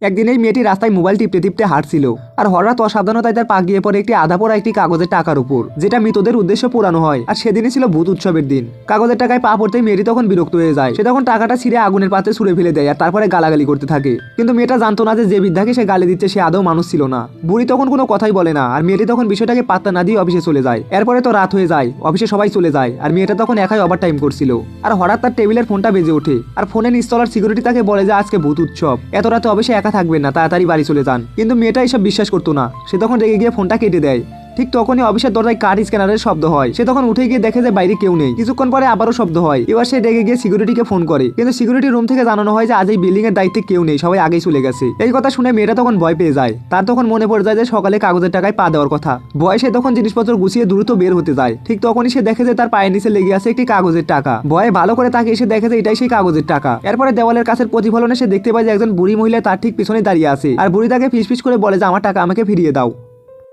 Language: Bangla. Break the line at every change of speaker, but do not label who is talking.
একদিন এই মেয়েটি রাস্তায় মোবাইল টিপতে টিপতে হাঁটছিল আর হঠাৎ অসাবধানতায় তার পা গিয়ে পড়ে একটি আধা পড়া একটি কাগজের টাকার উপর, যেটা মৃতদের উদ্দেশ্য পুরানো হয়। আর সেদিনই ছিল ভূত উৎসবের দিন। কাগজের টাকায় পা পড়তেই মেয়েটি তখন বিরক্ত হয়ে যায়। সে তখন টাকাটা ছিঁড়ে আগুনের পাত্রে ছুঁড়ে ফেলে দেয় আর তারপরে গালাগালি করতে থাকে। কিন্তু মেয়েটা জানতো না যে বৃদ্ধাকে সে গালি দিচ্ছে সে আদৌ মানুষ ছিল না। বুড়ি তখন কোনো কথাই বলে না আর মেয়েটি তখন বিষয়টাকে পাত্তা না দিয়ে অফিসে চলে যায়। এরপরে তো রাত হয়ে যায়, অফিসে সবাই চলে যায় আর মেয়েটা তখন একাই ওভার টাইম করছিল। আর হঠাৎ তার টেবিলের ফোনটা বেজে ওঠে আর ফোনের নিচতলার সিকিউরিটি তাকে বলে যে আজকে ভূত উৎসব, এত রাতে অফিসে একা থাকবেন না, তাড়াতাড়ি বাড়ি চলে যান। কিন্তু মেয়েটা এসব বিশ্বাস করতো না। সে তখন রেগে গিয়ে ফোনটা কেটে দেয়। ঠিক তখনই অফিসের দরজায় কার্ড স্ক্যানারের শব্দ হয়। সে তখন উঠে গিয়ে দেখে যে বাইরে কেউ নেই। কিছুক্ষণ পরে আবারও শব্দ হয়। এবার সে রেগে গিয়ে সিকিউরিটিকে ফোন করে, কিন্তু সিকিউরিটি রুম থেকে জানানো হয় যে আজ এই বিল্ডিং এর দায়িত্বে কেউ নেই, সবাই আগেই চলে গেছে। এই কথা শুনে মেয়েটা তখন ভয় পেয়ে যায়। তার তখন মনে পড়ে যায় যে সকালে কাগজের টাকায় পা দেওয়ার কথা। ভয়ে সে তখন জিনিসপত্র গুছিয়ে দ্রুত বের হতে যায়। ঠিক তখনই সে দেখে যে তার পায়ের নিচে লেগে আছে একটি কাগজের টাকা। ভয়ে ভালো করে তাকে এসে দেখে যে এটাই সেই কাগজের টাকা। এরপরে দেওয়ালের কাছের প্রতিফলনে সে দেখতে পায় যে একজন বুড়ি মহিলা তার ঠিক পিছনে দাঁড়িয়ে আছে আর বুড়ি তাকে ফিসফিস করে বলে যে আমার টাকা আমাকে ফিরিয়ে দাও।